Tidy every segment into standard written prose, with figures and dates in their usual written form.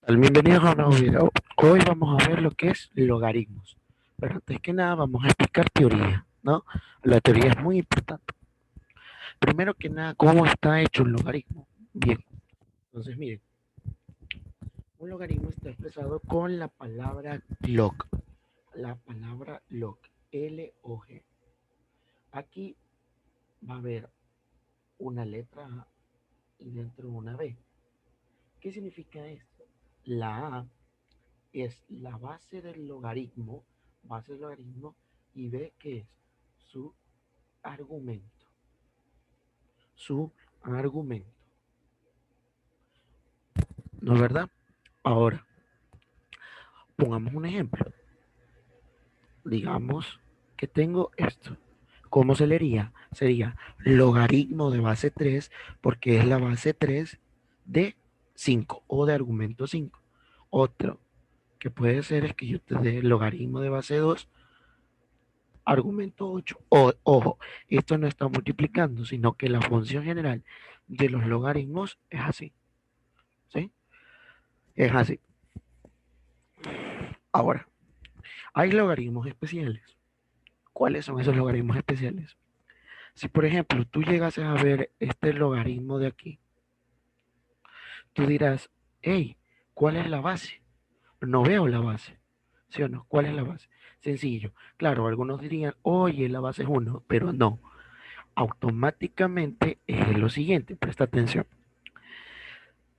Bienvenidos a un nuevo video. Hoy vamos a ver lo que es logaritmos. Pero antes que nada vamos a explicar teoría, ¿no? La teoría es muy importante. Primero que nada, ¿cómo está hecho un logaritmo? Bien, entonces miren, un logaritmo está expresado con la palabra log. La palabra log, L-O-G. Aquí va a haber una letra A y dentro una B. ¿Qué significa esto? La A es la base del logaritmo, y B que es su argumento, su argumento, ¿no es verdad? Ahora, pongamos un ejemplo. Digamos que tengo esto. ¿Cómo se leería? Sería logaritmo de base 3 porque es la base 3 de 5 o de argumento 5. Otro que puede ser es que yo te dé logaritmo de base 2 argumento 8. Ojo, esto no está multiplicando, sino que la función general de los logaritmos es así. ¿Sí? Es así. Ahora, hay logaritmos especiales. ¿Cuáles son esos logaritmos especiales? Si, por ejemplo, tú llegases a ver este logaritmo de aquí, tú dirás, hey, ¿cuál es la base? No veo la base. ¿Sí o no? ¿Cuál es la base? Sencillo. Claro, algunos dirían, oye, la base es 1, pero no. Automáticamente es lo siguiente, presta atención.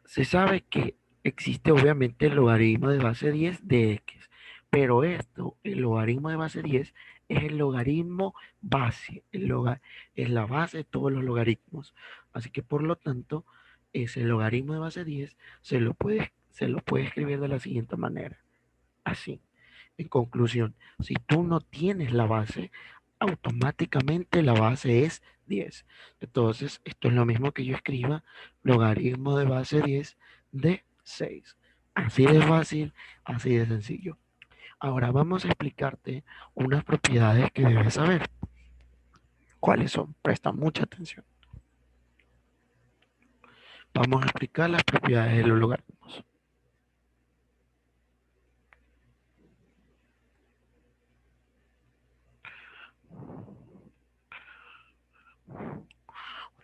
Se sabe que existe obviamente el logaritmo de base 10 de x, pero el logaritmo de base 10 es el logaritmo base, es la base de todos los logaritmos. Así que por lo tanto, ese logaritmo de base 10 se lo puede escribir de la siguiente manera. Así, en conclusión, si tú no tienes la base, automáticamente la base es 10. Entonces, esto es lo mismo que yo escriba logaritmo de base 10 de 6. Así de fácil, así de sencillo. Ahora vamos a explicarte unas propiedades que debes saber. ¿Cuáles son? Presta mucha atención. Vamos a explicar las propiedades de los logaritmos.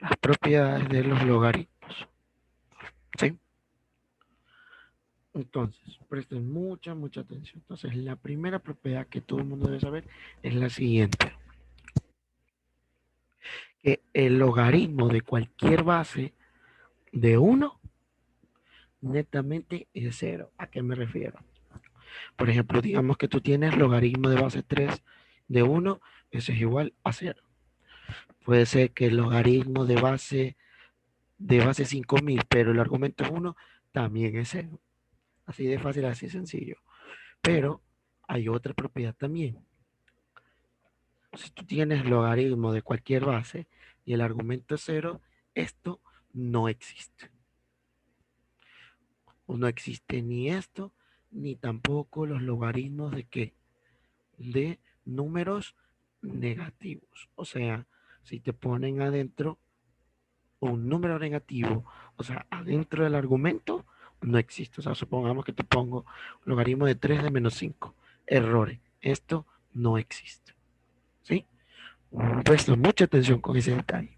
Las propiedades de los logaritmos. ¿Sí? Entonces, presten mucha atención. Entonces, la primera propiedad que todo el mundo debe saber es la siguiente. Que el logaritmo de cualquier base de 1 netamente es 0. ¿A qué me refiero? Por ejemplo, digamos que tú tienes logaritmo de base 3 de 1, eso es igual a 0. Puede ser que el logaritmo de base 5000, pero el argumento es 1, también es 0. Así de fácil, así de sencillo. Pero hay otra propiedad también. Si tú tienes logaritmo de cualquier base y el argumento es 0, esto no existe. O no existe ni esto, ni tampoco los logaritmos de qué? De números negativos. O sea, si te ponen adentro un número negativo, o sea, adentro del argumento, no existe. O sea, supongamos que te pongo logaritmo de 3 de menos 5. Errores. Esto no existe. ¿Sí? Presta mucha atención con ese detalle.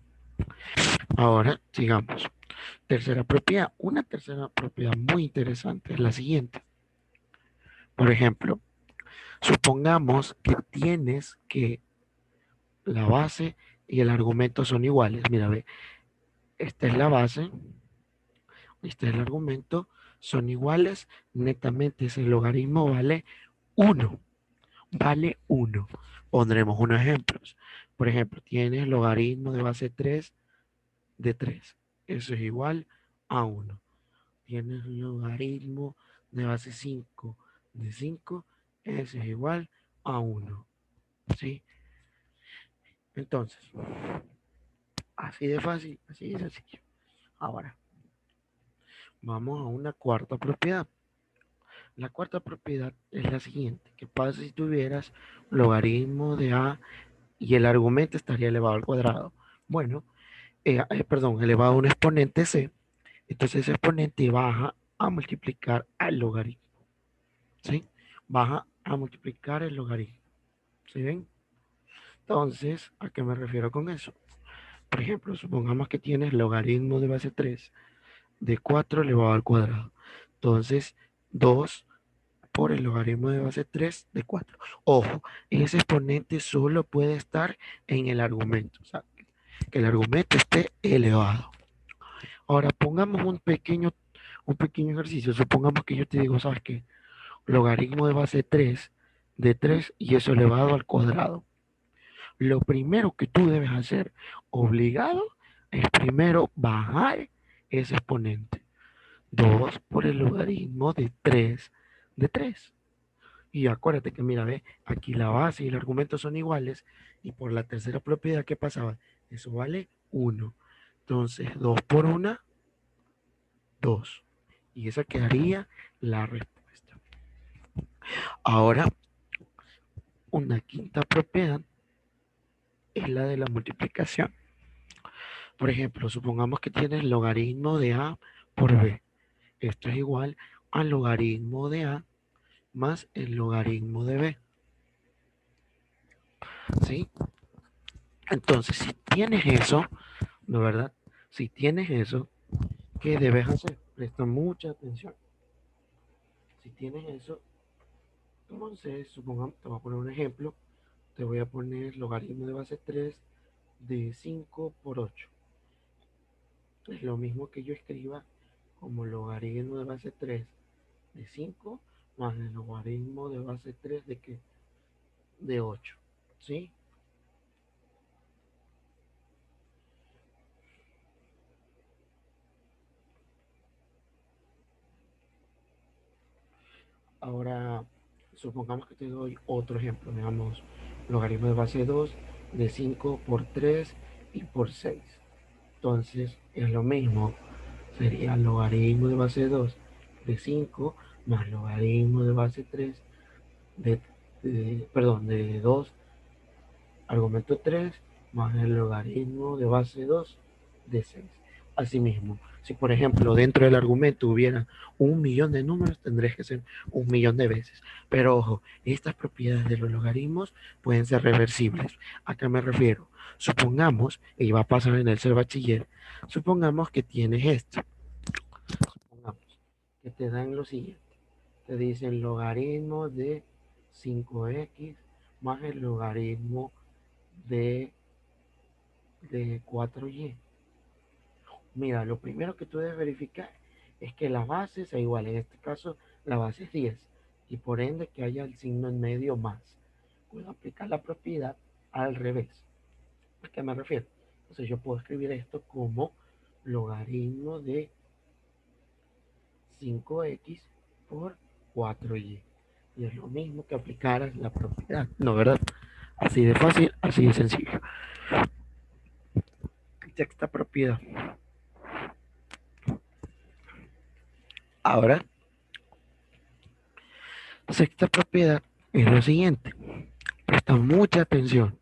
Ahora, sigamos. Tercera propiedad. Una tercera propiedad muy interesante es la siguiente. Por ejemplo, supongamos que tienes que la base y el argumento son iguales. Mira, ve, esta es la base, este es el argumento, son iguales. Netamente ese logaritmo vale 1. Vale 1. Pondremos unos ejemplos. Por ejemplo, tienes logaritmo de base 3 de 3. Eso es igual a 1. Tienes logaritmo de base 5 de 5. Eso es igual a 1. ¿Sí? Entonces, así de fácil, así de sencillo. Ahora, vamos a una cuarta propiedad. La cuarta propiedad es la siguiente. ¿Qué pasa si tuvieras logaritmo de A y el argumento estaría elevado al cuadrado? Bueno, perdón, elevado a un exponente C. Entonces ese exponente baja a multiplicar al logaritmo, ¿sí? Vas a multiplicar el logaritmo, ¿sí ven? Entonces, ¿a qué me refiero con eso? Por ejemplo, supongamos que tienes logaritmo de base 3 de 4 elevado al cuadrado. Entonces, 2 por el logaritmo de base 3 de 4. Ojo, ese exponente solo puede estar en el argumento, o sea, que el argumento esté elevado. Ahora, pongamos un pequeño ejercicio. Supongamos que yo te digo, ¿sabes qué? Logaritmo de base 3 de 3 y eso elevado al cuadrado. Lo primero que tú debes hacer, obligado, es primero bajar ese exponente. 2 por el logaritmo de 3 de 3. Y acuérdate que, mira, ve, aquí la base y el argumento son iguales. Y por la tercera propiedad, ¿qué pasaba? Eso vale 1. Entonces, 2 por 1, 2. Y esa quedaría la respuesta. Ahora, una quinta propiedad es la de la multiplicación. Por ejemplo, supongamos que tienes logaritmo de A por B. Esto es igual al logaritmo de A más el logaritmo de B. ¿Sí? Entonces, si tienes eso, ¿no verdad? Si tienes eso, ¿qué debes hacer? Presta mucha atención. Si tienes eso, entonces, supongamos, te voy a poner un ejemplo. Te voy a poner logaritmo de base 3 de 5 por 8. Es lo mismo que yo escriba como logaritmo de base 3 de 5 más el logaritmo de base 3 de qué? De 8. ¿Sí? Ahora, supongamos que te doy otro ejemplo. Digamos, logaritmo de base 2 de 5 por 3 y por 6. Entonces, es lo mismo. Sería logaritmo de base 2 de 5 más logaritmo de base 3 perdón, de 2 argumento 3 más el logaritmo de base 2 de 6. Asimismo, si por ejemplo dentro del argumento hubiera 1 millón de números, tendrías que ser 1 millón de veces. Pero ojo, estas propiedades de los logaritmos pueden ser reversibles. ¿A qué me refiero? Supongamos, y va a pasar en el ser bachiller, supongamos que tienes esto. Supongamos que te dan lo siguiente. Te dicen logaritmo de 5x más el logaritmo de, de 4y. Mira, lo primero que tú debes verificar es que la base sea igual. En este caso, la base es 10 y por ende que haya el signo en medio más. Puedo aplicar la propiedad al revés. ¿A qué me refiero? Entonces yo puedo escribir esto como logaritmo de 5x por 4y. Y es lo mismo que aplicar la propiedad, ¿no verdad? Así de fácil, así de sencillo. Sexta propiedad. Ahora, sexta propiedad es lo siguiente. Presta mucha atención.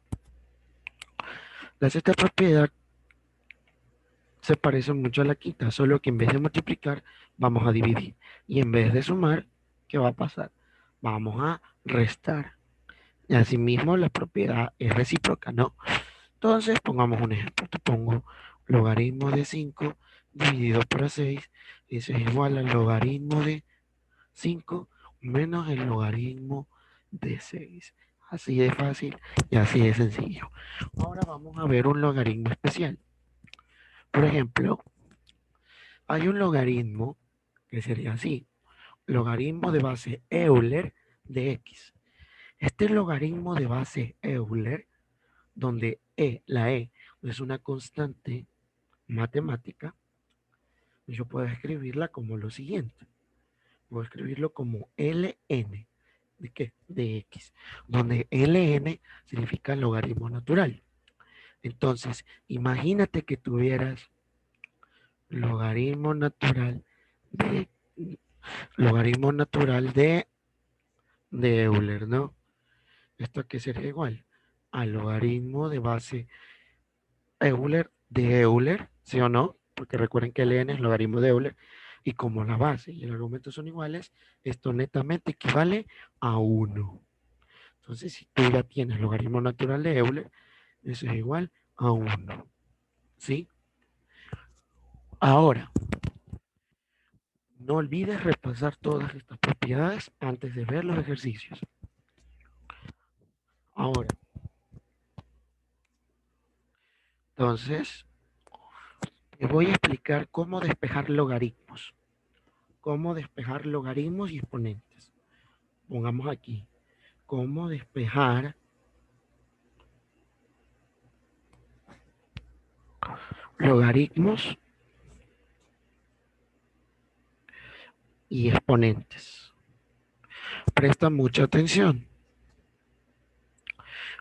La sexta propiedad se parece mucho a la quinta, solo que en vez de multiplicar, vamos a dividir. Y en vez de sumar, ¿qué va a pasar? Vamos a restar. Y asimismo, la propiedad es recíproca, ¿no? Entonces, pongamos un ejemplo. Te pongo logaritmo de 5 dividido por 6. Eso es igual al logaritmo de 5 menos el logaritmo de 6. Así de fácil y así de sencillo. Ahora vamos a ver un logaritmo especial. Por ejemplo, hay un logaritmo que sería así. Logaritmo de base Euler de x. Este logaritmo de base Euler, donde la E es una constante matemática, yo puedo escribirla como lo siguiente. Puedo escribirlo como ln. ¿De qué? De x. Donde ln significa logaritmo natural. Entonces, imagínate que tuvieras logaritmo natural de logaritmo natural de Euler, ¿no? Esto que sería igual al logaritmo de base Euler de Euler, ¿sí o no? Porque recuerden que ln es logaritmo de Euler. Y como la base y el argumento son iguales, esto netamente equivale a 1. Entonces, si tú ya tienes logaritmo natural de Euler, eso es igual a 1. ¿Sí? Ahora, no olvides repasar todas estas propiedades antes de ver los ejercicios. Ahora, entonces, te voy a explicar cómo despejar logaritmos. Cómo despejar logaritmos y exponentes. Pongamos aquí, cómo despejar logaritmos y exponentes. Presta mucha atención.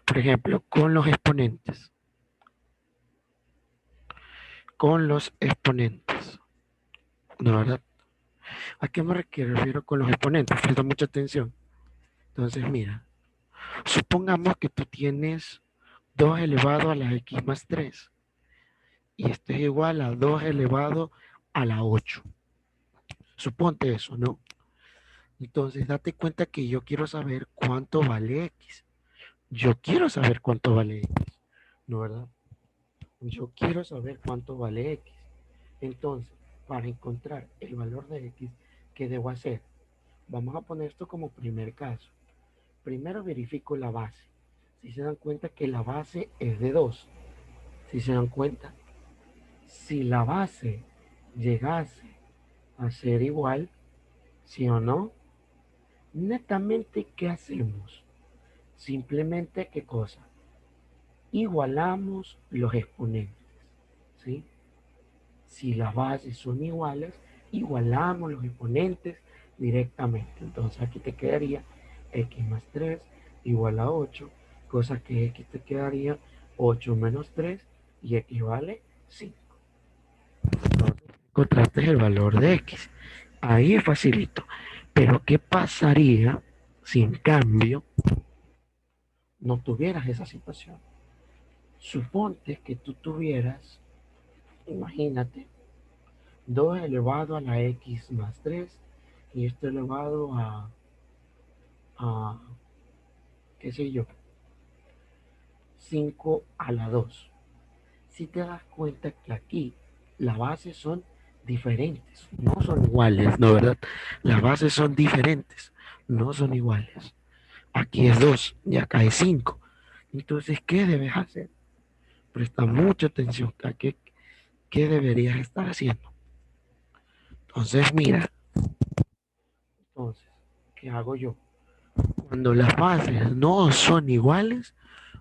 Por ejemplo, con los exponentes. Con los exponentes. ¿No, verdad? ¿A qué me refiero con los exponentes? Presta mucha atención. Entonces, mira, supongamos que tú tienes 2 elevado a la x más 3 y esto es igual a 2 elevado a la 8. Suponte eso, ¿no? Entonces, date cuenta que yo quiero saber cuánto vale x. Yo quiero saber cuánto vale x, ¿no, verdad? Yo quiero saber cuánto vale x. Entonces, para encontrar el valor de x, ¿qué debo hacer? Vamos a poner esto como primer caso. Primero verifico la base. Si se dan cuenta que la base es de 2. Si se dan cuenta, si la base llegase a ser igual, ¿sí o no? Netamente, ¿qué hacemos? Simplemente, ¿qué cosa? Igualamos los exponentes, ¿sí? Si las bases son iguales, igualamos los exponentes directamente. Entonces aquí te quedaría x más 3 igual a 8, cosa que x te quedaría 8 menos 3 y x vale 5. Entonces encontraste el valor de x. Ahí es facilito. Pero ¿qué pasaría si en cambio no tuvieras esa situación? Suponte que tú tuvieras, imagínate, 2 elevado a la x más 3 y esto elevado a qué sé yo, 5 a la 2. Si te das cuenta que aquí las bases son diferentes, no son iguales, ¿no, verdad? Las bases son diferentes, no son iguales. Aquí es 2 y acá es 5. Entonces, ¿qué debes hacer? Presta mucha atención a qué deberías estar haciendo. Entonces, mira, entonces, ¿qué hago yo? Cuando las bases no son iguales,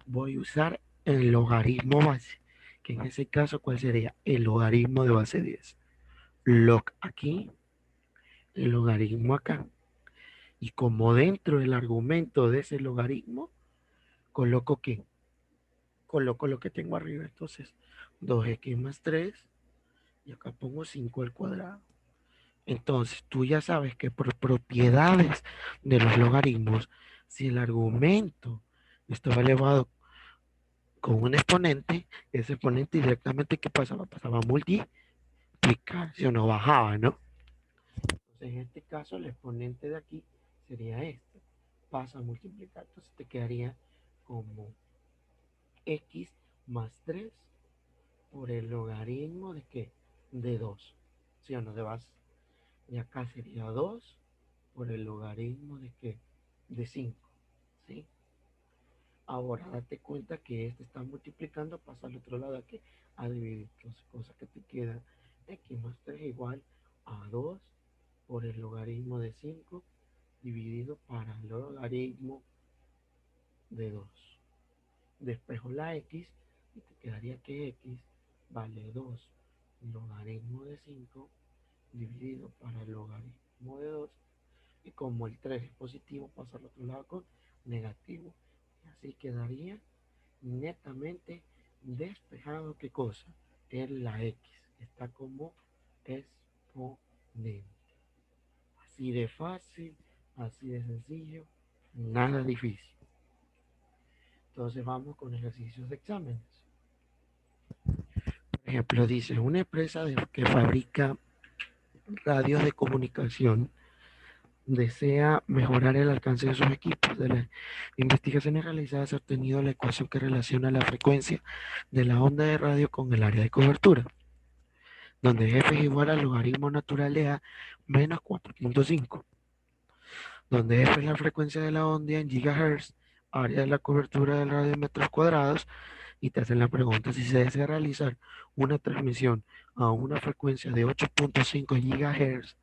voy a usar el logaritmo base, que en ese caso, ¿cuál sería? El logaritmo de base 10. Log aquí, el logaritmo acá. Y como dentro del argumento de ese logaritmo, coloco ¿qué? Coloco lo que tengo arriba. Entonces, 2x más 3 y acá pongo 5 al cuadrado. Entonces, tú ya sabes que por propiedades de los logaritmos, si el argumento estaba elevado con un exponente, ese exponente directamente, ¿qué pasaba? Pasaba a multiplicar, si no bajaba, ¿no? Entonces, en este caso, el exponente de aquí sería este. Pasa a multiplicar, entonces te quedaría como x más 3 por el logaritmo de qué? De 2, ¿sí o no? De base. Y acá sería 2 por el logaritmo de qué? De 5, ¿sí? Ahora date cuenta que este está multiplicando, pasa al otro lado aquí a dividir. Entonces, cosa que te queda x más 3 igual a 2 por el logaritmo de 5 dividido para el logaritmo de 2. Despejo la x y te quedaría que x vale 2 logaritmo de 5 dividido para el logaritmo de 2 y como el 3 es positivo pasa al otro lado con negativo. Y así quedaría netamente despejado. ¿Qué cosa? En la x. Está como exponente. Así de fácil, así de sencillo, nada difícil. Entonces vamos con ejercicios de exámenes. Por ejemplo, dice una empresa que fabrica radios de comunicación desea mejorar el alcance de sus equipos. De las investigaciones realizadas se ha obtenido la ecuación que relaciona la frecuencia de la onda de radio con el área de cobertura, donde f es igual al logaritmo natural de a menos 4.5, donde f es la frecuencia de la onda en gigahertz, área de la cobertura del radio en metros cuadrados, y te hacen la pregunta si se desea realizar una transmisión a una frecuencia de 8.5 gigahertz,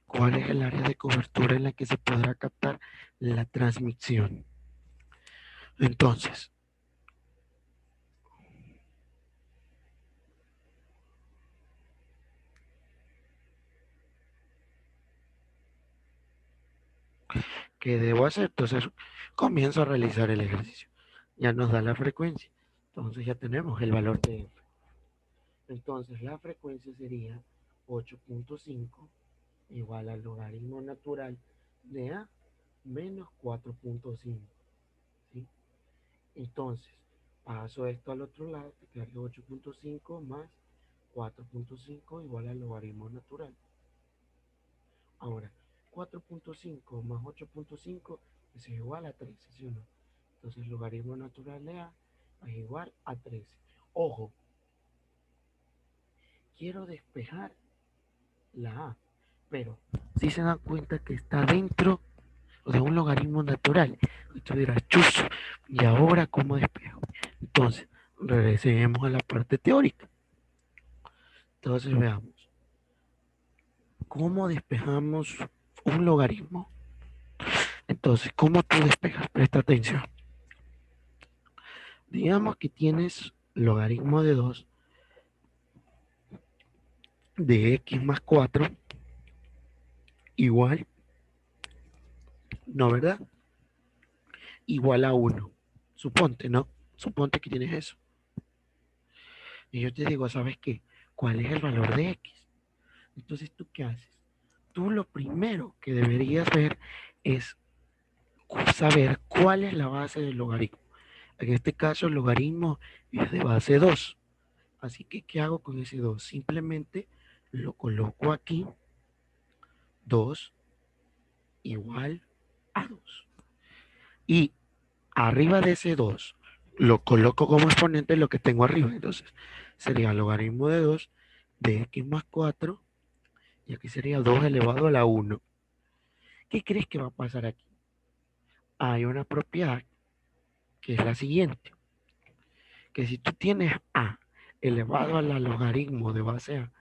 ¿cuál es el área de cobertura en la que se podrá captar la transmisión? Entonces, ¿qué debo hacer? Entonces, comienzo a realizar el ejercicio. Ya nos da la frecuencia. Entonces ya tenemos el valor de F. Entonces la frecuencia sería 8.5 igual al logaritmo natural de A menos 4.5. ¿Sí? Entonces, paso esto al otro lado, te quedaría 8.5 más 4.5 igual al logaritmo natural. Ahora, 4.5 más 8.5 es igual a 13, ¿sí o no? Entonces, el logaritmo natural de A es igual a 13. Ojo, quiero despejar la A, pero si se dan cuenta que está dentro de un logaritmo natural, esto dirá chuzo, y ahora ¿cómo despejo? Entonces, regresemos a la parte teórica. Entonces, veamos, ¿cómo despejamos un logaritmo? Entonces, ¿cómo tú despejas? Presta atención. Digamos que tienes logaritmo de 2 de x más 4 igual, no, ¿verdad? Igual a 1. Suponte, ¿no? Suponte que tienes eso. Y yo te digo, ¿sabes qué? ¿Cuál es el valor de x? Entonces, ¿tú qué haces? Tú lo primero que deberías ver es saber cuál es la base del logaritmo. En este caso, el logaritmo es de base 2. Así que, ¿qué hago con ese 2? Simplemente lo coloco aquí, 2 igual a 2. Y arriba de ese 2 lo coloco como exponente lo que tengo arriba. Entonces, sería logaritmo de 2 de x más 4, y aquí sería 2 elevado a la 1. ¿Qué crees que va a pasar aquí? Hay una propiedad que es la siguiente, que si tú tienes a elevado a la logaritmo de base a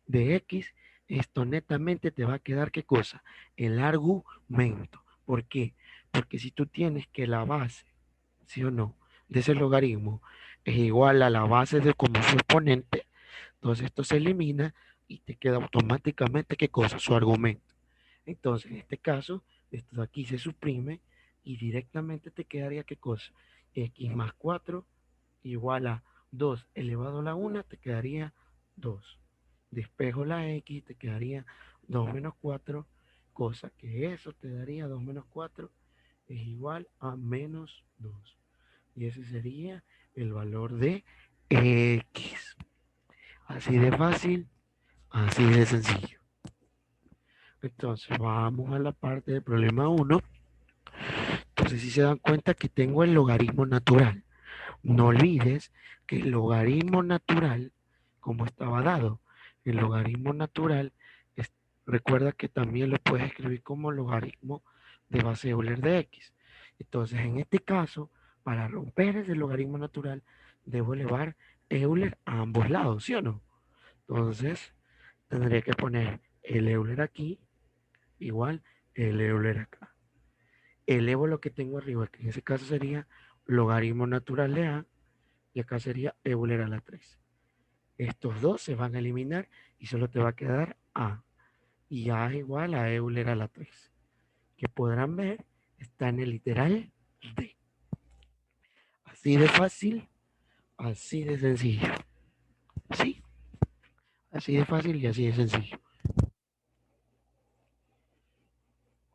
de x, esto netamente te va a quedar, ¿qué cosa? El argumento. ¿Por qué? Porque si tú tienes que la base, ¿sí o no?, de ese logaritmo es igual a la base de como su exponente, entonces esto se elimina y te queda automáticamente, ¿qué cosa? Su argumento. Entonces, en este caso, esto de aquí se suprime y directamente te quedaría, ¿qué cosa? X más 4 igual a 2 elevado a la 1, te quedaría 2. Despejo la x, te quedaría 2 menos 4, cosa que eso te daría 2 menos 4 es igual a menos 2. Y ese sería el valor de x. Así de fácil, así de sencillo. Entonces vamos a la parte del problema 1. Entonces si se dan cuenta que tengo el logaritmo natural. No olvides que el logaritmo natural, como estaba dado, el logaritmo natural, es, recuerda que también lo puedes escribir como logaritmo de base Euler de x. Entonces, en este caso, para romper ese logaritmo natural, debo elevar Euler a ambos lados, ¿sí o no? Entonces, tendría que poner el Euler aquí igual el Euler acá. Elevo lo que tengo arriba, que en ese caso sería logaritmo natural de a, y acá sería Euler a la 3. Estos dos se van a eliminar y solo te va a quedar A. Y A es igual a Euler a la 3. Que podrán ver, está en el literal D. Así de fácil, así de sencillo. Sí, así de fácil y así de sencillo.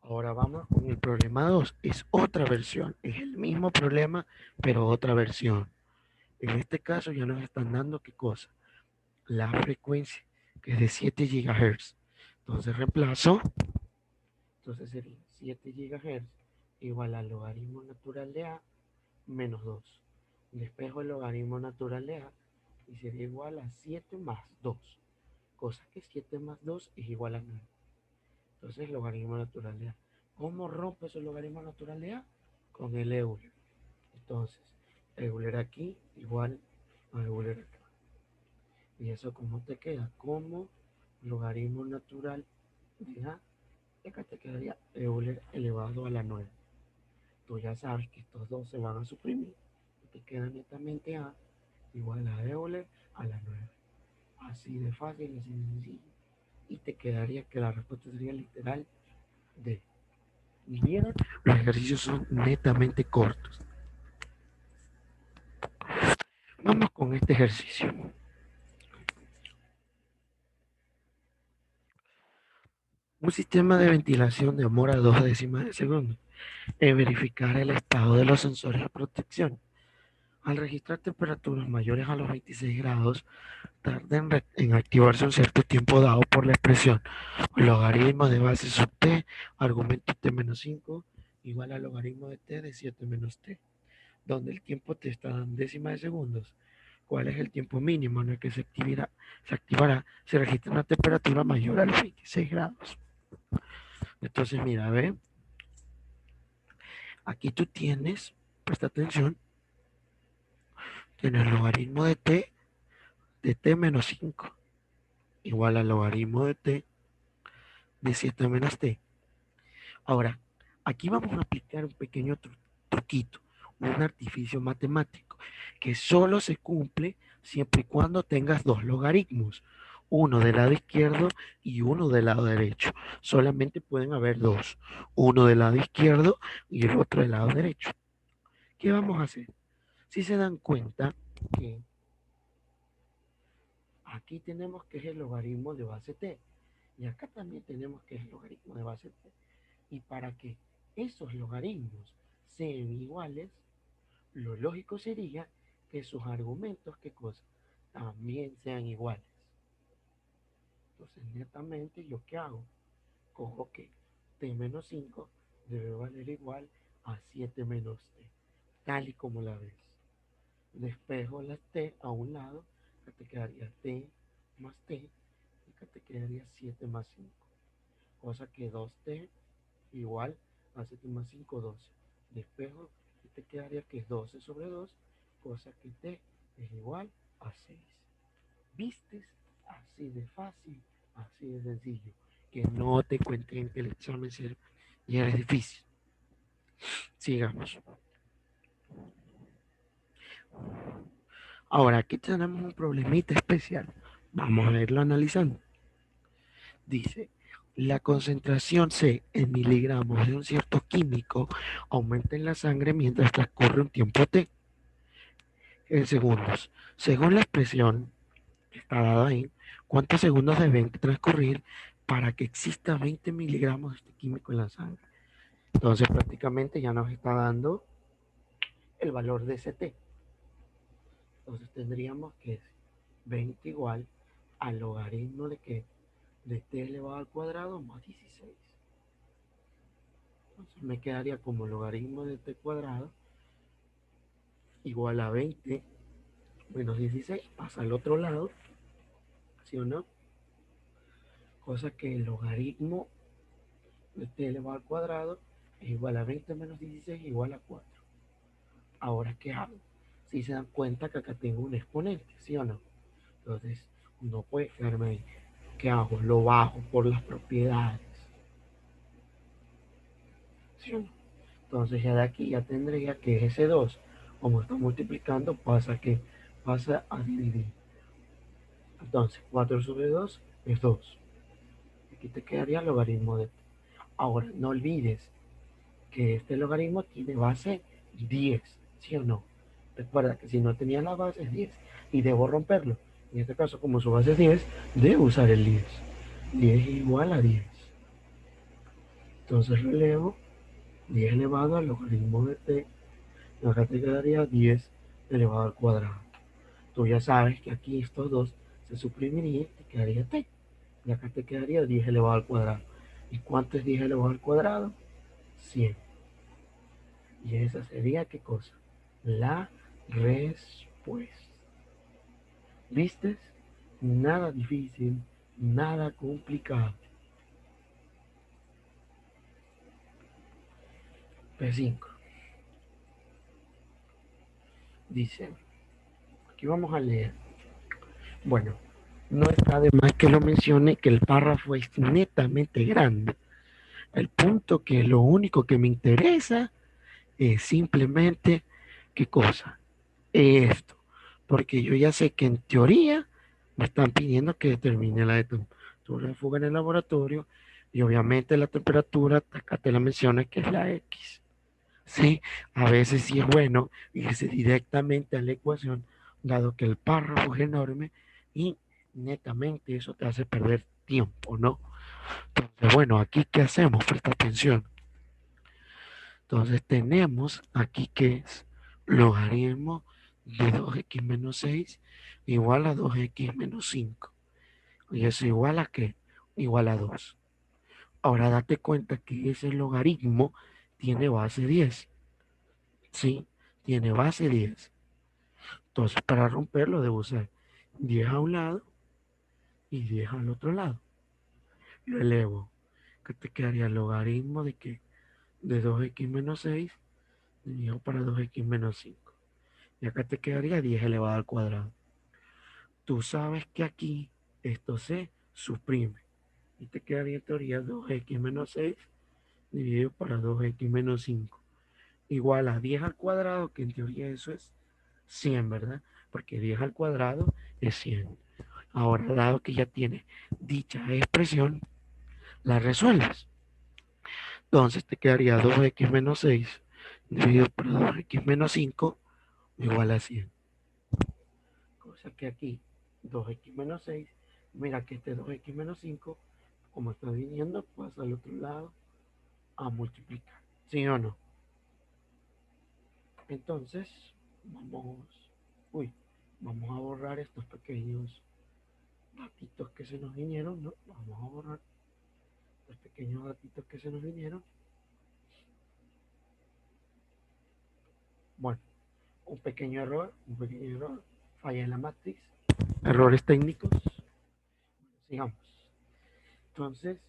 Ahora vamos con el problema 2. Es otra versión. Es el mismo problema, pero otra versión. En este caso ya nos están dando qué cosa. La frecuencia, que es de 7 GHz. Entonces reemplazo. Entonces sería 7 GHz igual al logaritmo natural de A menos 2. Despejo el logaritmo natural de A y sería igual a 7 más 2. Cosa que 7 más 2 es igual a 9. Entonces, logaritmo natural de A. ¿Cómo rompe ese logaritmo natural de A? Con el Euler. Entonces, Euler aquí igual a Euler acá. ¿Y eso cómo te queda? Como logaritmo natural de A. Y acá te quedaría Euler elevado a la 9. Tú ya sabes que estos dos se van a suprimir. Y te queda netamente A igual a Euler a la 9. Así de fácil, así de sencillo. Y te quedaría que la respuesta sería literal D. ¿Vieron? Los ejercicios son netamente cortos. Vamos con este ejercicio. Un sistema de ventilación demora 2 décimas de segundo en verificar el estado de los sensores de protección. Al registrar temperaturas mayores a los 26 grados, tarda en activarse un cierto tiempo dado por la expresión logaritmo de base sub t, argumento t menos 5, igual al logaritmo de t de 7 menos t, donde el tiempo t está en décimas de segundos. ¿Cuál es el tiempo mínimo en el que se activará si registra una temperatura mayor a los 26 grados? Entonces, mira, ve, aquí tú tienes, presta atención, tienes el logaritmo de t menos 5, igual al logaritmo de t de 7 menos t. Ahora, aquí vamos a aplicar un pequeño truquito, un artificio matemático, que solo se cumple siempre y cuando tengas dos logaritmos, uno del lado izquierdo y uno del lado derecho. Solamente pueden haber dos, uno del lado izquierdo y el otro del lado derecho. ¿Qué vamos a hacer? Si se dan cuenta que aquí tenemos que es el logaritmo de base t y acá también tenemos que es el logaritmo de base t. Y para que esos logaritmos sean iguales, lo lógico sería que sus argumentos, ¿qué cosa? También sean iguales. Entonces, netamente, ¿yo qué hago? Cojo que t menos 5 debe valer igual a 7 menos t, tal y como la ves. Despejo las t a un lado, que te quedaría t más t, y que te quedaría 7 más 5. Cosa que 2t igual a 7 más 5, 12. Despejo y te quedaría que es 12 sobre 2, cosa que t es igual a 6. ¿Viste? Así de fácil, así de sencillo. Que no te cuenten que el examen ya es difícil. Sigamos. Ahora aquí tenemos un problemita especial. Vamos a verlo analizando. Dice, la concentración C en miligramos de un cierto químico aumenta en la sangre mientras transcurre un tiempo T en segundos. Según la expresión que está dada ahí, ¿cuántos segundos deben transcurrir para que exista 20 miligramos de este químico en la sangre? Entonces prácticamente ya nos está dando el valor de ese T. Entonces tendríamos que 20 igual al logaritmo de que de t elevado al cuadrado más 16. Entonces me quedaría como logaritmo de t cuadrado igual a 20 menos 16, pasa al otro lado, ¿sí o no? Cosa que el logaritmo de t elevado al cuadrado es igual a 20 menos 16 igual a 4. Ahora, ¿qué hago? Si se dan cuenta que acá tengo un exponente, ¿sí o no? Entonces, no puede quedarme ahí. ¿Qué hago? Lo bajo por las propiedades, ¿sí o no? Entonces ya de aquí ya tendría que ese 2, como está multiplicando, pasa a dividir. Entonces 4 sobre 2 es 2. Aquí te quedaría el logaritmo de t. Ahora, no olvides que este logaritmo tiene base 10, ¿sí o no? Recuerda que si no tenía la base es 10 y debo romperlo. En este caso, como su base es 10, debo usar el 10. 10 es igual a 10. Entonces relevo 10 elevado al logaritmo de t. Y acá te quedaría 10 elevado al cuadrado. Tú ya sabes que aquí estos dos se suprimirían y te quedaría t. Y acá te quedaría 10 elevado al cuadrado. ¿Y cuánto es 10 elevado al cuadrado? 100. Y esa sería, ¿qué cosa? La respuesta. ¿Viste? Nada difícil, nada complicado. P5. Dice, aquí vamos a leer. Bueno, no está de más que lo mencione que el párrafo es netamente grande. El punto que lo único que me interesa es simplemente, ¿qué cosa? Esto. Porque yo ya sé que en teoría me están pidiendo que determine la temperatura de fuga en el laboratorio y obviamente la temperatura, acá te la menciona que es la X. Sí, a veces sí es bueno irse directamente a la ecuación, dado que el párrafo es enorme y netamente eso te hace perder tiempo, ¿no? Entonces, bueno, aquí ¿qué hacemos? Presta atención. Entonces tenemos aquí que es logaritmo de 2x menos 6 igual a 2x menos 5. ¿Y eso igual a qué? Igual a 2. Ahora date cuenta que ese logaritmo tiene base 10. ¿Sí? Tiene base 10. Entonces, para romperlo debo usar 10 a un lado y 10 al otro lado. Lo elevo. ¿Qué te quedaría? El logaritmo de que de 2x menos 6 dividido para 2x menos 5. Y acá te quedaría 10 elevado al cuadrado. Tú sabes que aquí esto se suprime. Y te quedaría en teoría 2x menos 6 dividido para 2x menos 5. Igual a 10 al cuadrado, que en teoría eso es 100, ¿verdad? Porque 10 al cuadrado es 100. Ahora, dado que ya tiene dicha expresión, la resuelves. Entonces te quedaría 2x menos 6 dividido por 2x menos 5 igual a 100. Cosa que aquí 2x menos 6, mira que este 2x menos 5, como está viniendo, pasa al otro lado a multiplicar. ¿Sí o no? Entonces, vamos, uy, vamos a borrar estos pequeños datitos que se nos vinieron, ¿no? Vamos a borrar los pequeños datitos que se nos vinieron. Bueno, un pequeño error, falla en la matriz, errores técnicos. Sigamos. Entonces,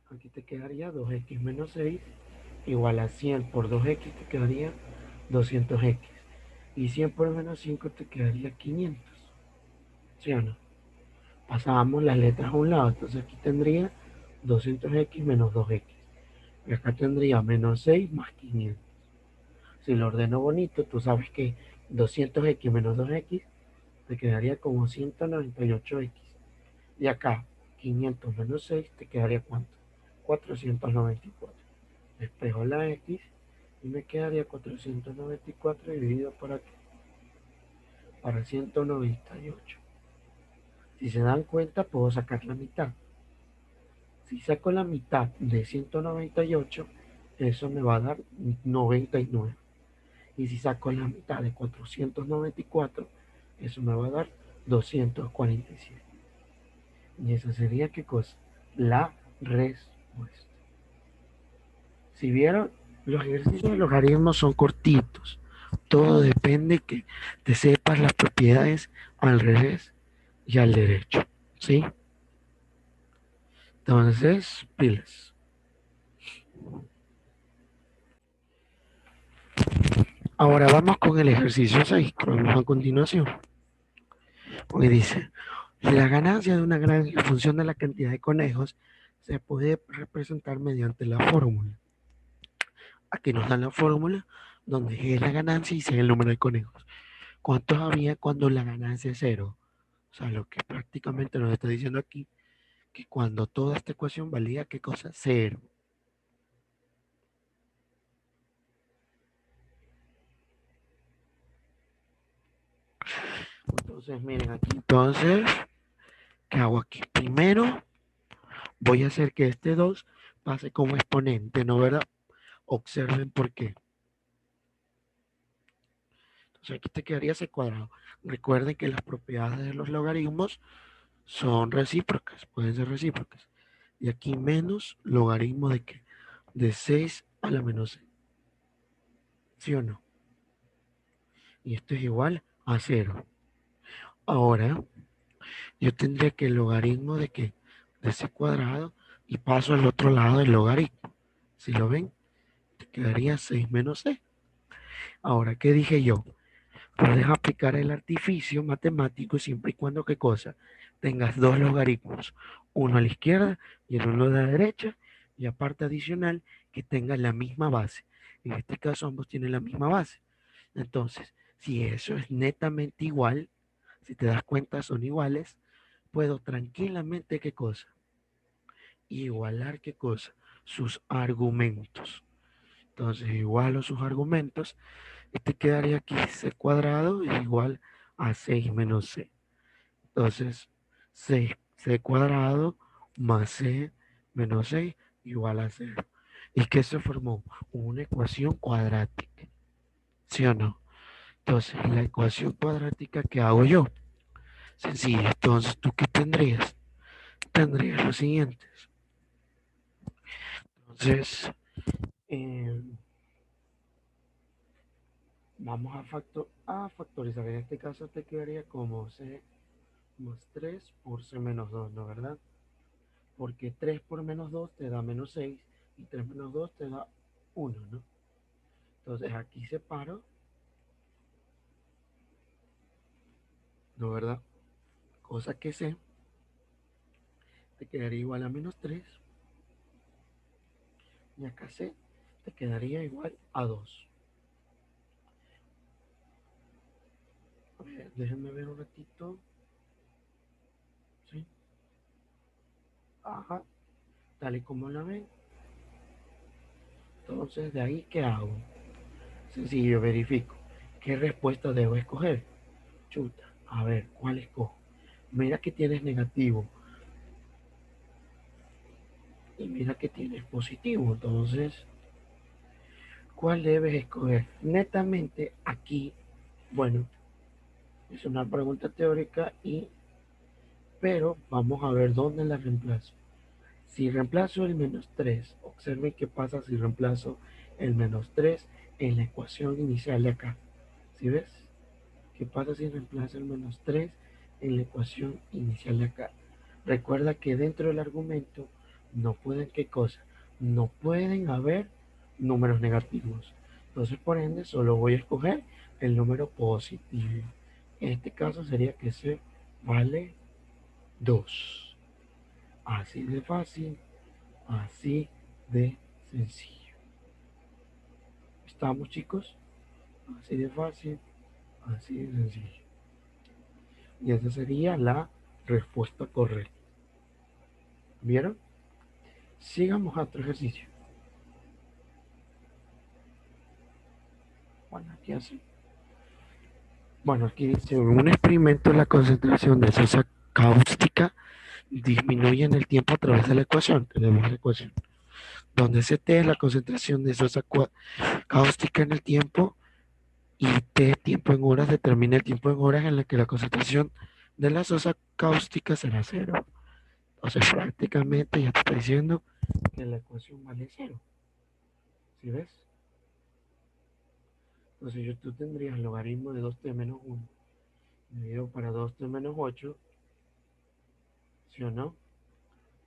aquí te quedaría 2x menos 6 igual a 100 por 2x te quedaría 200x. Y 100 por menos 5 te quedaría 500. ¿Sí o no? Pasábamos las letras a un lado, entonces aquí tendría 200x menos 2x. Y acá tendría menos 6 más 500. Si lo ordeno bonito, tú sabes que 200x menos 2x te quedaría como 198x. Y acá, 500 menos 6 te quedaría ¿cuánto? 494. Despejo la x y me quedaría 494 dividido por aquí, para 198. Si se dan cuenta, puedo sacar la mitad. Si saco la mitad de 198, eso me va a dar 99. Y si saco la mitad de 494, eso me va a dar 247. Y esa sería, ¿qué cosa? La respuesta. Si vieron, los ejercicios de logaritmos son cortitos. Todo depende que te sepas las propiedades al revés y al derecho. ¿Sí? Entonces, pilas. Ahora vamos con el ejercicio 6 que vamos a continuación. Hoy dice, la ganancia de una granja en función de la cantidad de conejos se puede representar mediante la fórmula. Aquí nos dan la fórmula donde G es la ganancia y C es el número de conejos. ¿Cuántos había cuando la ganancia es cero? O sea, lo que prácticamente nos está diciendo aquí, que cuando toda esta ecuación valía, ¿qué cosa? Cero. Entonces, miren aquí. Entonces, ¿qué hago aquí? Primero, voy a hacer que este 2 pase como exponente, ¿no, verdad? Observen por qué. Entonces, aquí te quedaría ese cuadrado. Recuerden que las propiedades de los logaritmos son recíprocas, pueden ser recíprocas. Y aquí menos logaritmo de qué? De 6 a la menos 6, ¿sí o no? Y esto es igual a cero. Ahora, yo tendría que el logaritmo de qué? De c cuadrado y paso al otro lado del logaritmo. Si lo ven, te quedaría 6 menos c. Ahora, ¿qué dije yo? Puedes aplicar el artificio matemático siempre y cuando, ¿qué cosa? Tengas dos logaritmos, uno a la izquierda y el uno a la derecha, y aparte adicional, que tengan la misma base. En este caso, ambos tienen la misma base. Entonces, si eso es netamente igual, si te das cuenta son iguales, puedo tranquilamente, ¿qué cosa? Igualar, ¿qué cosa? Sus argumentos. Entonces, igualo sus argumentos. Este quedaría aquí c cuadrado es igual a 6 menos c. Entonces, c cuadrado más c menos 6 igual a cero. ¿Y qué se formó? Una ecuación cuadrática. ¿Sí o no? Entonces, la ecuación cuadrática que hago yo. Sencillo. Entonces, ¿tú qué tendrías? Tendrías lo siguiente. Entonces, eh, vamos a factorizar. En este caso te quedaría como c más 3 por c menos 2, ¿no? ¿Verdad? Porque 3 por menos 2 te da menos 6 y 3 menos 2 te da 1, ¿no? Entonces aquí separo, ¿no? ¿Verdad? Cosa que c te quedaría igual a menos 3 y acá c te quedaría igual a 2. A ver, déjenme ver un ratito. ¿Sí? Ajá, tal y como la ven. Entonces de ahí, ¿qué hago? Sencillo, verifico. ¿Qué respuesta debo escoger? Chuta, a ver, ¿cuál escojo? Mira que tienes negativo y mira que tienes positivo. Entonces, ¿cuál debes escoger? Netamente aquí, bueno, es una pregunta teórica pero vamos a ver dónde la reemplazo. Si reemplazo el menos 3, observen qué pasa si reemplazo el menos 3 en la ecuación inicial de acá. ¿Sí ves? ¿Qué pasa si reemplazo el menos 3 en la ecuación inicial de acá? Recuerda que dentro del argumento no pueden, ¿qué cosa? No pueden haber números negativos. Entonces, por ende, solo voy a escoger el número positivo. En este caso sería que C vale 2. Así de fácil, así de sencillo. ¿Estamos, chicos? Así de fácil, así de sencillo. Y esa sería la respuesta correcta. ¿Vieron? Sigamos a otro ejercicio. Bueno, aquí así. Bueno, aquí dice, en un experimento la concentración de sosa cáustica disminuye en el tiempo a través de la ecuación. Tenemos la ecuación. Donde CT es la concentración de sosa cáustica en el tiempo y T tiempo en horas determina el tiempo en horas en la que la concentración de la sosa cáustica será cero. Entonces prácticamente ya te está diciendo que la ecuación vale cero. ¿Sí ves? Entonces tú tendrías el logaritmo de 2t menos 1 dividido para 2t menos 8, ¿sí o no?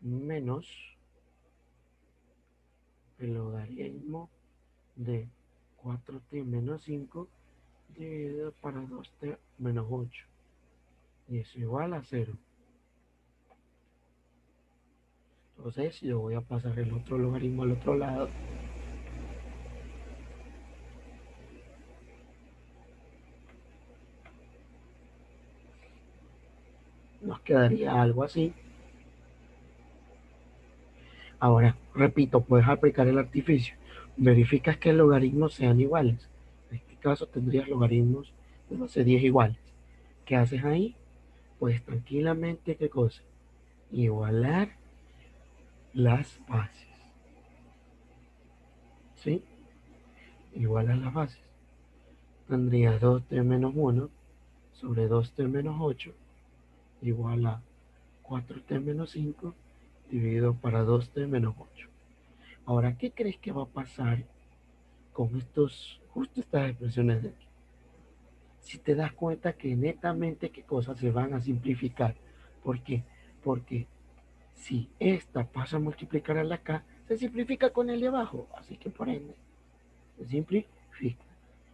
Menos el logaritmo de 4t menos 5 dividido para 2t menos 8. Y eso igual a cero. Entonces yo voy a pasar el otro logaritmo al otro lado. Nos quedaría algo así. Ahora, repito, puedes aplicar el artificio. Verificas que los logaritmos sean iguales. En este caso tendrías logaritmos de base 10 iguales. ¿Qué haces ahí? Pues tranquilamente, ¿qué cosa? Igualar las bases. ¿Sí? Igualas las bases. Tendrías 2t menos 1 sobre 2t menos 8 igual a 4t menos 5 dividido para 2t menos 8. Ahora, ¿qué crees que va a pasar con justo estas expresiones de aquí? Si te das cuenta que netamente qué cosas se van a simplificar. ¿Por qué? Porque si esta pasa a multiplicar a la acá, se simplifica con el de abajo. Así que por ende, se simplifica.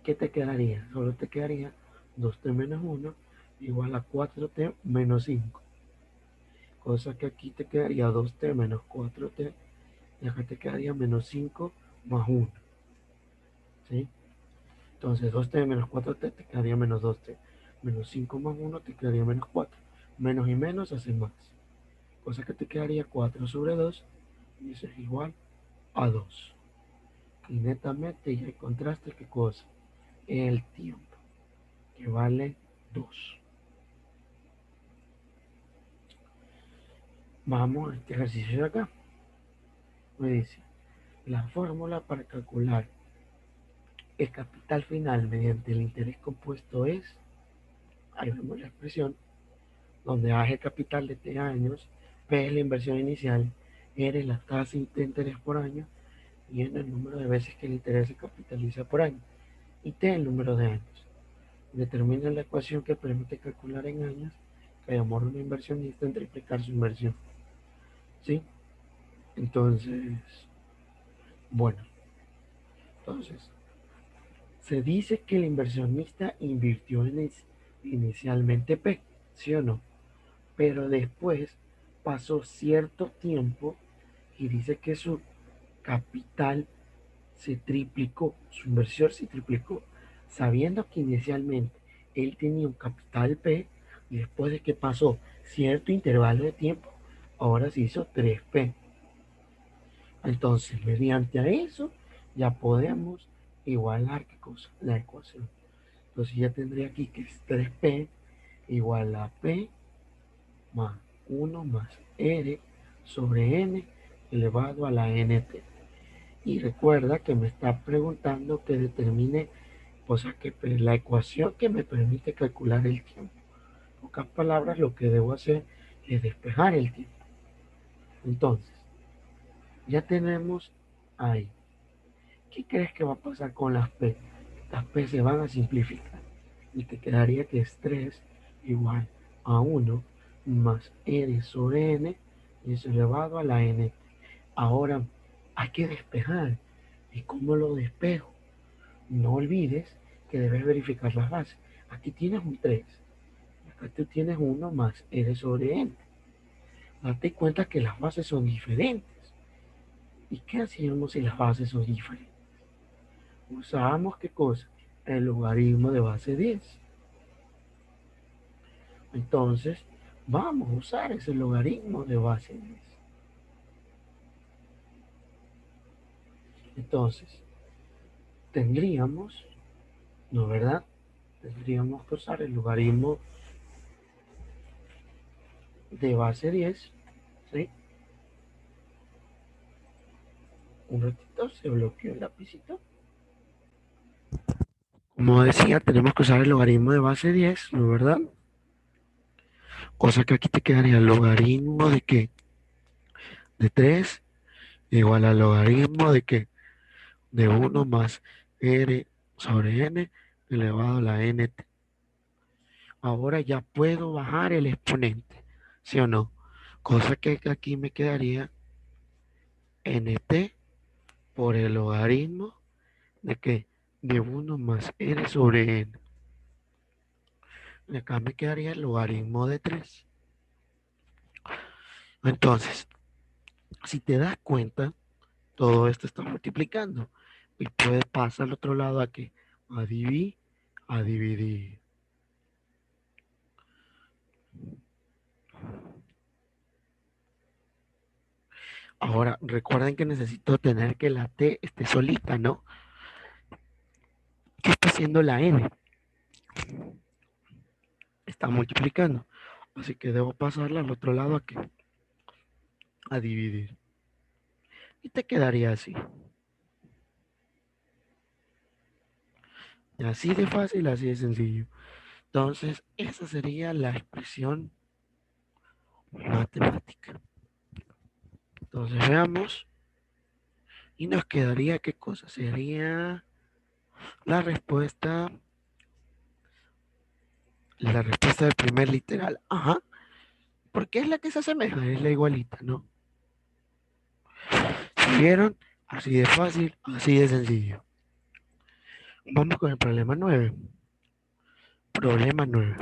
¿Qué te quedaría? Solo te quedaría 2t menos 1 igual a 4t menos 5. Cosa que aquí te quedaría 2t menos 4t y acá te quedaría menos 5 más 1. ¿Sí? Entonces 2t menos 4t te quedaría menos 2t. Menos 5 más 1 te quedaría menos 4. Menos y menos hace más. Cosa que te quedaría 4 sobre 2 y eso es igual a 2. Y netamente ya encontraste qué cosa. El tiempo, que vale 2. Vamos a este ejercicio de acá. Me dice, la fórmula para calcular el capital final mediante el interés compuesto es, ahí vemos la expresión, donde A es el capital de T años, P es la inversión inicial, R es la tasa de interés por año y N el número de veces que el interés se capitaliza por año y T el número de años. Determina la ecuación que permite calcular en años que llamar a un inversionista en triplicar su inversión. ¿Sí? Entonces, bueno, entonces, se dice que el inversionista invirtió inicialmente P, ¿sí o no? Pero después pasó cierto tiempo y dice que su capital se triplicó, su inversión se triplicó, sabiendo que inicialmente él tenía un capital P y después de que pasó cierto intervalo de tiempo, ahora se hizo 3P. Entonces, mediante a eso, ya podemos igualar ¿qué cosa? La ecuación. Entonces ya tendría aquí que es 3P igual a P más 1 más R sobre N elevado a la NT. Y recuerda que me está preguntando que determine, o sea, que la ecuación que me permite calcular el tiempo. En pocas palabras, lo que debo hacer es despejar el tiempo. Entonces, ya tenemos ahí. ¿Qué crees que va a pasar con las P? Las P se van a simplificar y te quedaría que es 3 igual a 1 más R sobre N y eso elevado a la N. Ahora hay que despejar. ¿Y cómo lo despejo? No olvides que debes verificar las bases. Aquí tienes un 3. Acá tú tienes 1 más R sobre N. Date cuenta que las bases son diferentes. ¿Y qué hacíamos si las bases son diferentes? Usamos ¿qué cosa? El logaritmo de base 10. Entonces, vamos a usar ese logaritmo de base 10. Entonces, tendríamos, ¿no verdad? Tendríamos que usar el logaritmo de base 10, ¿sí? Un ratito, se bloqueó el lapicito. Como decía, tenemos que usar el logaritmo de base 10, ¿no verdad? Cosa que aquí te quedaría el logaritmo de qué? De 3 igual al logaritmo de qué? De 1 más R sobre N elevado a la NT. Ahora ya puedo bajar el exponente, ¿sí o no? Cosa que aquí me quedaría NT por el logaritmo de que de 1 más R sobre N. Y acá me quedaría el logaritmo de 3. Entonces, si te das cuenta, todo esto está multiplicando. Y puede pasar al otro lado a que a dividir, a dividir. Ahora, recuerden que necesito tener que la T esté solita, ¿no? ¿Qué está haciendo la N? Está multiplicando. Así que debo pasarla al otro lado aquí, a dividir. Y te quedaría así. Y así de fácil, así de sencillo. Entonces, esa sería la expresión matemática. Entonces veamos y nos quedaría qué cosa sería la respuesta, la respuesta del primer literal. Ajá, porque es la que se asemeja, es la igualita, ¿no? ¿Si vieron? Así de fácil, así de sencillo. Vamos con el problema 9. Problema 9.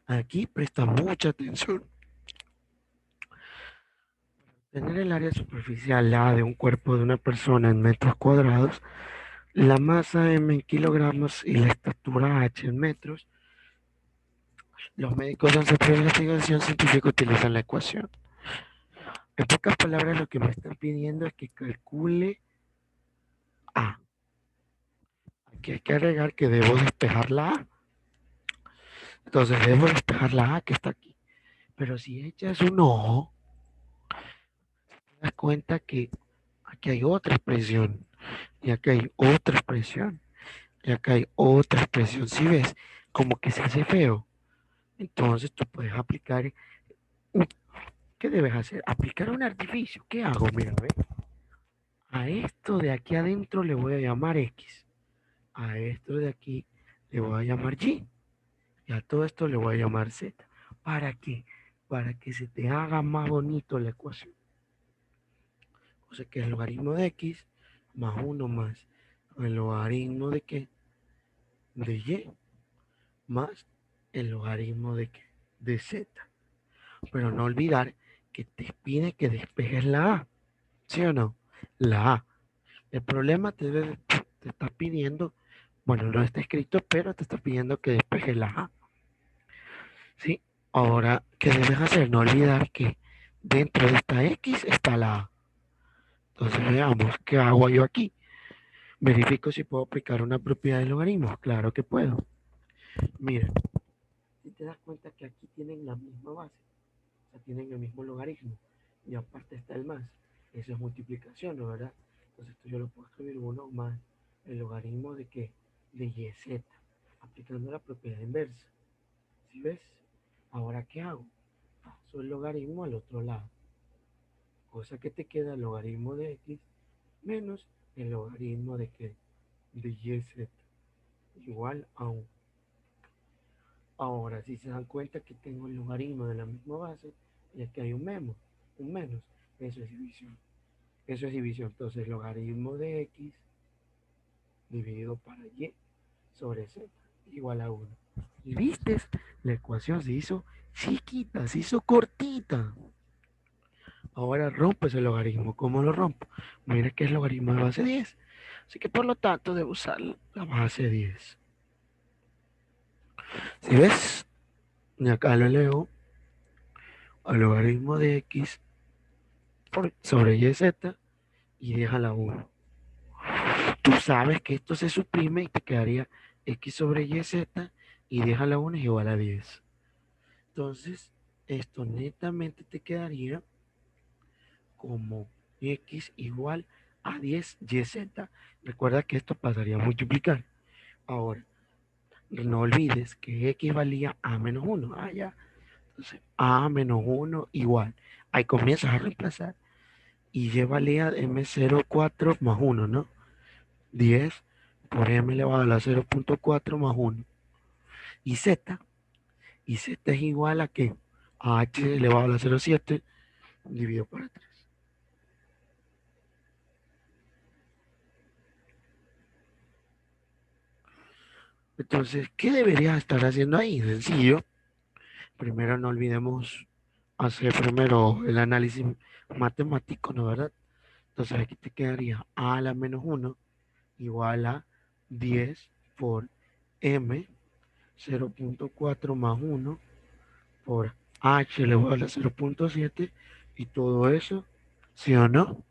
Aquí presta mucha atención. Tener el área superficial A de un cuerpo de una persona en metros cuadrados, la masa M en kilogramos y la estatura H en metros, los médicos en su investigación científica utilizan la ecuación. En pocas palabras, lo que me están pidiendo es que calcule A. Aquí hay que agregar que debo despejar la A. Entonces debo despejar la A que está aquí. Pero si echas un ojo, te das cuenta que aquí hay otra expresión. Y acá hay otra expresión. Y acá hay otra expresión. Si ves, como que se hace feo. Entonces tú puedes aplicar. ¿Qué debes hacer? Aplicar un artificio. ¿Qué hago? Mira, ve. A esto de aquí adentro le voy a llamar X. A esto de aquí le voy a llamar Y. Y a todo esto le voy a llamar Z. ¿Para qué? Para que se te haga más bonito la ecuación. O sea que el logaritmo de X más 1 más el logaritmo de qué? De Y más el logaritmo de qué? De Z. Pero no olvidar que te pide que despejes la A. ¿Sí o no? La A. El problema te está pidiendo, bueno, no está escrito, pero te está pidiendo que despejes la A. ¿Sí? Ahora, ¿qué debes hacer? No olvidar que dentro de esta X está la A. Entonces veamos, ¿qué hago yo aquí? Verifico si puedo aplicar una propiedad de logaritmos. Claro que puedo. Mira, si te das cuenta que aquí tienen la misma base, o sea, tienen el mismo logaritmo, y aparte está el más. Eso es multiplicación, ¿no? ¿Verdad? Entonces esto yo lo puedo escribir 1 más el logaritmo de qué? De YZ, aplicando la propiedad inversa. ¿Sí ves? Ahora, ¿qué hago? Paso el logaritmo al otro lado. Cosa que te queda el logaritmo de X menos el logaritmo de qué? De YZ. Igual a 1. Ahora, si se dan cuenta que tengo el logaritmo de la misma base, y aquí hay un menos, eso es división. Eso es división. Entonces, logaritmo de X dividido para Y sobre Z igual a 1. ¿Y viste? La ecuación se hizo chiquita, se hizo cortita. Ahora rompes el logaritmo. ¿Cómo lo rompo? Mira que es logaritmo de base 10. Así que por lo tanto debo usar la base 10. Si ves, y acá lo leo, al logaritmo de X sobre YZ y deja la 1. Tú sabes que esto se suprime y te quedaría X sobre YZ y deja la 1 es igual a 10. Entonces, esto netamente te quedaría como X igual a 10 YZ. Recuerda que esto pasaría a multiplicar. Ahora, no olvides que X valía A menos 1. Ah, ya. Entonces, A menos 1 igual. Ahí comienzas a reemplazar. Y Y valía M04 más 1, ¿no? 10 por M elevado a la 0.4 más 1. Y Z, y Z es igual a qué? A H elevado a la 0.7 dividido por 3. Entonces, ¿qué deberías estar haciendo ahí? Sencillo. Primero no olvidemos hacer primero el análisis matemático, ¿no? ¿Verdad? Entonces aquí te quedaría A a la menos 1 igual a 10 por M 0.4 más 1 por H elevado a la 0.7 y todo eso, ¿sí o no?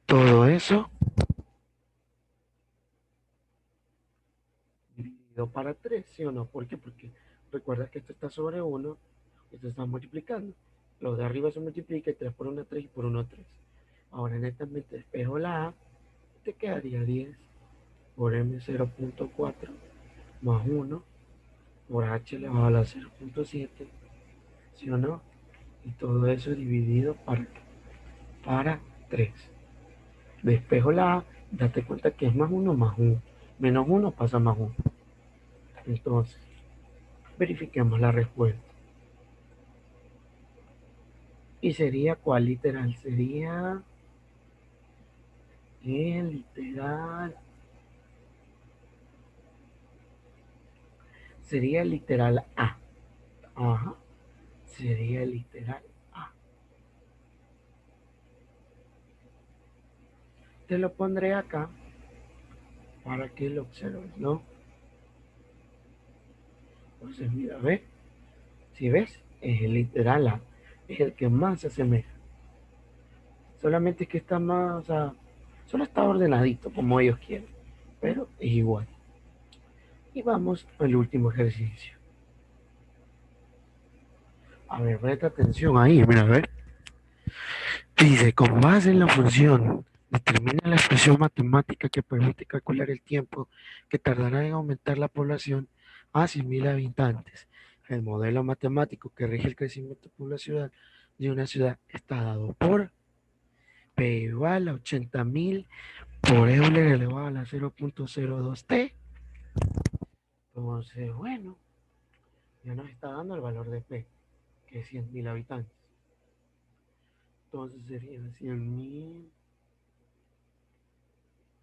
Todo eso dividido para 3, ¿sí o no? ¿Por qué? Porque recuerda que esto está sobre 1, esto está multiplicando. Los de arriba se multiplica y 3 por 1 3 y por 1 3. Ahora netamente despejo la A, te quedaría 10 por M 0.4 más 1 por H elevado a la 0.7, ¿sí o no? Y todo eso dividido para 3. Despejo la A, date cuenta que es más uno más uno. Menos uno pasa más uno. Entonces, verifiquemos la respuesta. ¿Y sería cuál literal? Sería el literal. Sería el literal A. Ajá. Sería el literal A. Te lo pondré acá para que lo observes, ¿no? Entonces, mira, ¿ves? Si ves, es el literal A. Es el que más se asemeja. Solamente que está más, o sea, solo está ordenadito como ellos quieren, pero es igual. Y vamos al último ejercicio. A ver, presta atención ahí, mira, a ver. Dice, con base en la función, determina la expresión matemática que permite calcular el tiempo que tardará en aumentar la población a 100.000 habitantes. El modelo matemático que rige el crecimiento poblacional de una ciudad está dado por P igual a 80.000 por Euler elevado a la 0.02T. Entonces, bueno, ya nos está dando el valor de P, que es 100.000 habitantes. Entonces serían 100.000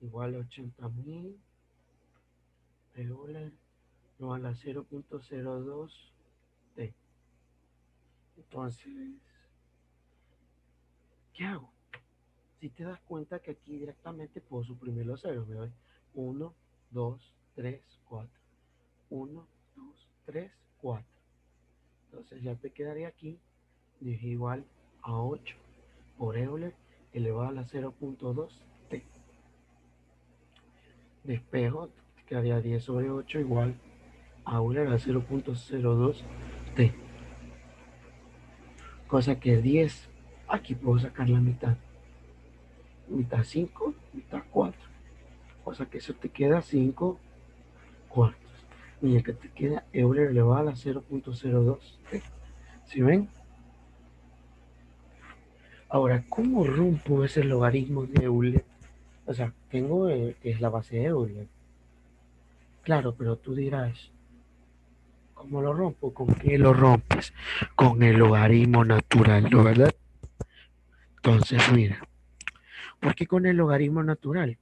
igual a 80.000 Euler no a la 0.02T. Entonces, ¿qué hago? Si te das cuenta que aquí directamente puedo suprimir los ceros, ¿me ves? 1, 2, 3, 4. 1, 2, 3, 4. Entonces ya te quedaría aquí, dije igual a 8 por Euler elevado a la 0.2T. Despejo, te quedaría 10 sobre 8 igual a Euler a 0.02T. Cosa que 10, aquí puedo sacar la mitad. Mitad 5, mitad 4. O sea que eso te queda 5 cuartos. Y el que te queda Euler elevado a la 0.02. ¿Sí ven? Ahora, ¿cómo rompo ese logaritmo de Euler? O sea, tengo que es la base de Euler. Claro, pero tú dirás, ¿cómo lo rompo? ¿Con qué lo rompes? Con el logaritmo natural, ¿no verdad? Entonces, mira, ¿por qué con el logaritmo natural?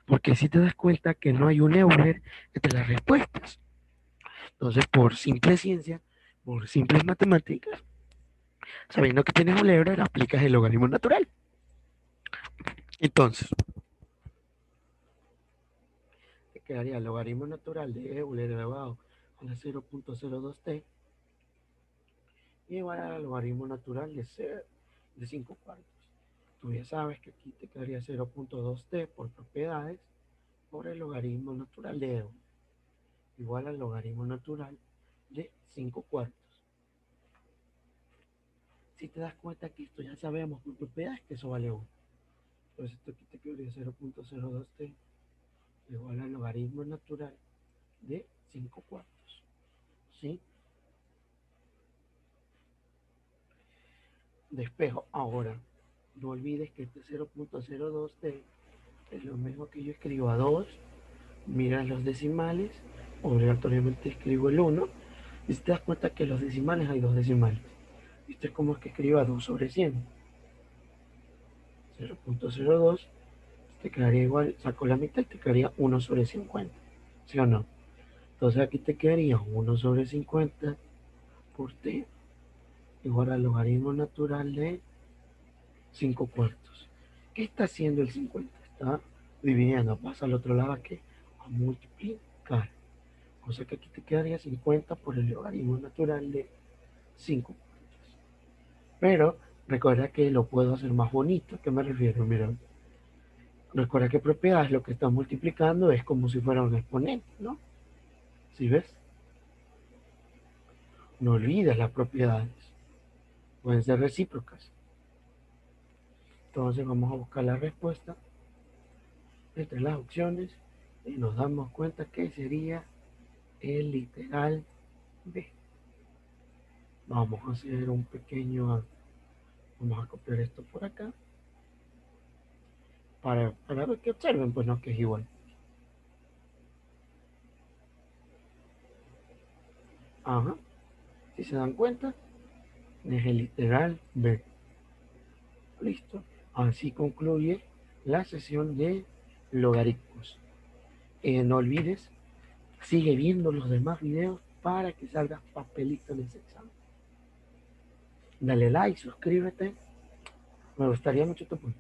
Porque si te das cuenta que no hay un Euler entre las respuestas. Entonces, por simple ciencia, por simples matemáticas, sabiendo que tienes un Euler, aplicas el logaritmo natural. Entonces, te quedaría el logaritmo natural de Euler elevado a la 0.02T y igual al logaritmo natural de 5 cuartos. Tú ya sabes que aquí te quedaría 0.2T por propiedades por el logaritmo natural de Euler igual al logaritmo natural de 5 cuartos. Si te das cuenta que esto ya sabemos por propiedades que eso vale 1. Entonces esto aquí te quedaría 0.02T igual al logaritmo natural de 5 cuartos. ¿Sí? Despejo. Ahora, no olvides que este 0.02T es lo mismo que yo escribo a 2. Mira los decimales. Obligatoriamente escribo el 1. Y si te das cuenta que los decimales hay dos decimales. Esto es como que escriba 2 sobre 100. 0.02 te quedaría igual, saco la mitad y te quedaría 1 sobre 50. ¿Sí o no? Entonces aquí te quedaría 1 sobre 50 por t igual al logaritmo natural de 5 cuartos. ¿Qué está haciendo el 50? Está dividiendo, pasa al otro lado aquí a multiplicar. O sea que aquí te quedaría 50 por el logaritmo natural de 5 cuartos. Pero recuerda que lo puedo hacer más bonito. ¿A qué me refiero? Mira, recuerda que propiedades lo que está multiplicando es como si fuera un exponente, ¿no? ¿Sí ves? No olvides las propiedades. Pueden ser recíprocas. Entonces vamos a buscar la respuesta entre las opciones y nos damos cuenta que sería el literal B. Vamos a hacer un pequeño, vamos a copiar esto por acá para ver que observen, pues no, que es igual. Ajá, si se dan cuenta, es el literal B. Listo. Así concluye la sesión de logaritmos. No olvides, sigue viendo los demás videos para que salgas papelito en ese examen. Dale like, suscríbete. Me gustaría mucho tu apoyo.